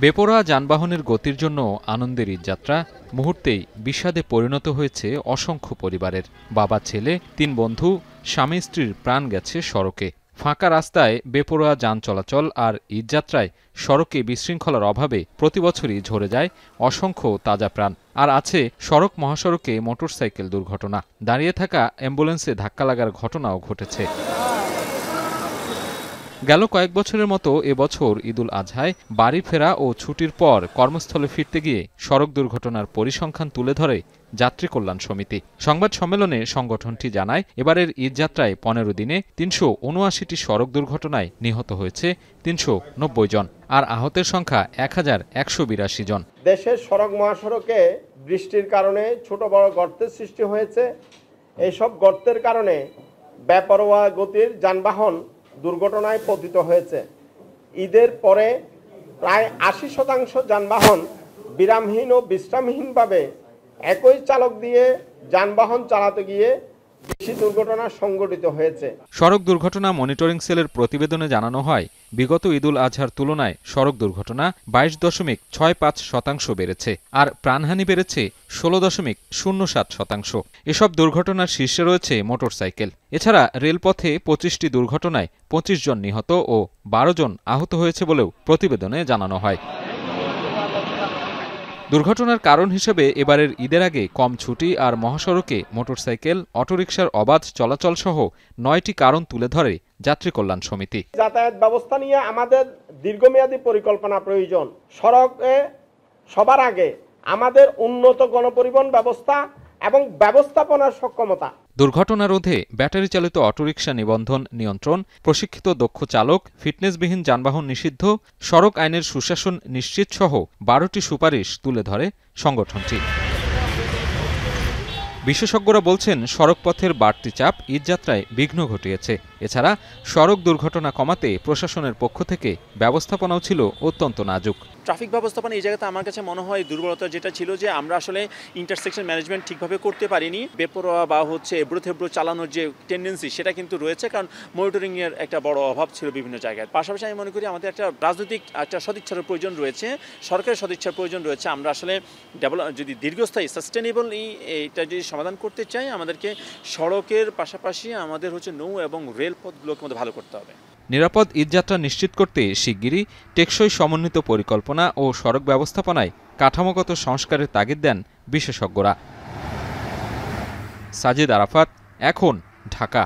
বেপরোয়া যানবাহনের গতির জন্য আনন্দের ঈদযাত্রা মুহূর্তেই বিষাদে পরিণত হয়েছে অসংখ্য পরিবারের। বাবা ছেলে, ৩ বন্ধু, স্বামী স্ত্রীর প্রাণ গেছে সড়কে। ফাঁকা রাস্তায় বেপরোয়া যান চলাচল আর ঈদযাত্রায় সড়কে বিশৃঙ্খলার অভাবে প্রতিবছরই ঝরে যায় অসংখ্য তাজা প্রাণ। আর আছে সড়ক মহাসড়কে মোটরসাইকেল দুর্ঘটনা। দাঁড়িয়ে থাকা অ্যাম্বুলেন্সে ধাক্কা লাগার ঘটনাও ঘটেছে। গেল কয়েক বছরের মতো এবছর ঈদুল আজহায় বাড়ি ফেরা ও ছুটির পর কর্মস্থলে ফিরতে গিয়ে সড়ক দুর্ঘটনার পরিসংখ্যান তুলে ধরে যাত্রী কল্যাণ সমিতি। সংবাদ সম্মেলনে সংগঠনটি জানায়, এবারের ঈদযাত্রায় ১৫ দিনে ৩৭৯টি সড়ক দুর্ঘটনায় নিহত হয়েছে ৩৯০ জন, আর আহতের সংখ্যা ১১৮২ জন। দেশের সড়ক মহাসড়কে বৃষ্টির কারণে ছোট বড় গর্তের সৃষ্টি হয়েছে। এইসব গর্তের কারণে বেপরোয়া গতির যানবাহন দুর্ঘটনায় পতিত হয়েছে। ঈদের পরে প্রায় ৮০% যানবাহন বিরামহীন ও বিশ্রামহীনভাবে একই চালক দিয়ে যানবাহন চালাতে গিয়ে বেশি দুর্ঘটনা সংঘটিত হয়েছে। সড়ক দুর্ঘটনা মনিটরিং সেলের প্রতিবেদনে জানানো হয়, বিগত ঈদুল আজহার তুলনায় সড়ক দুর্ঘটনা ২২.৬৫% বেড়েছে, আর প্রাণহানি বেড়েছে ১৬.০৭%। এসব দুর্ঘটনার শীর্ষে রয়েছে মোটরসাইকেল। এছাড়া রেলপথে ২৫টি দুর্ঘটনায় ২৫ জন নিহত ও ১২ জন আহত হয়েছে বলেও প্রতিবেদনে জানানো হয়। দুর্ঘটনার কারণ হিসেবে এবারের ঈদের আগে কম ছুটি আর মহাসড়কে মোটরসাইকেল, অটোরিকশার অবাধ চলাচল সহ ৯টি কারণ তুলে ধরে যাত্রী কল্যাণ সমিতি। যাতায়াত ব্যবস্থা নিয়ে আমাদের দীর্ঘমেয়াদী পরিকল্পনা প্রয়োজন। সড়কে সবার আগে আমাদের উন্নত গণপরিবহন ব্যবস্থা এবং ব্যবস্থাপনার সক্ষমতা। দুর্ঘটনা রোধে ব্যাটারি চালিত অটোরিকশা নিবন্ধন নিয়ন্ত্রণ, প্রশিক্ষিত দক্ষ চালক, ফিটনেসবিহীন যানবাহন নিষিদ্ধ, সড়ক আইনের সুশাসন নিশ্চিত সহ ১২টি সুপারিশ তুলে ধরে সংগঠনটি। বিশেষজ্ঞরা বলছেন, সড়কপথের বাড়তি চাপ ঈদযাত্রায় বিঘ্ন ঘটিয়েছে। এছাড়া সড়ক দুর্ঘটনা কমাতে প্রশাসনের পক্ষ থেকে ব্যবস্থাপনাও ছিল অত্যন্ত নাজুক। ট্রাফিক ব্যবস্থাপনা এই জায়গাতে আমার কাছে মনে হয় দুর্বলতা যেটা ছিল যে আমরা আসলে ইন্টারসেকশন ম্যানেজমেন্ট ঠিকভাবে করতে পারিনি। বেপরোয়া বা এবড়ো থেবড়ো চালানোর যে টেন্ডেন্সি সেটা কিন্তু রয়েছে, কারণ মনিটরিংয়ের একটা বড় অভাব ছিল বিভিন্ন জায়গায়। পাশাপাশি আমি মনে করি আমাদের একটা রাজনৈতিক একটা সদিচ্ছার প্রয়োজন রয়েছে, সরকারের সদিচ্ছার প্রয়োজন রয়েছে। আমরা আসলে যদি দীর্ঘস্থায়ী সাস্টেনেবল এইটা যদি সমাধান করতে চাই, আমাদেরকে সড়কের পাশাপাশি আমাদের নৌ এবং রেলপথগুলোকে মধ্যে ভালো করতে হবে। নিরাপদ ঈদযাত্রা নিশ্চিত করতে শিগগিরই টেকসই সমন্বিত পরিকল্পনা ও সড়ক ব্যবস্থাপনায় কাঠামোগত সংস্কারের তাগিদ দেন বিশেষজ্ঞরা। সাজিদ আরাফাত, এখন, ঢাকা।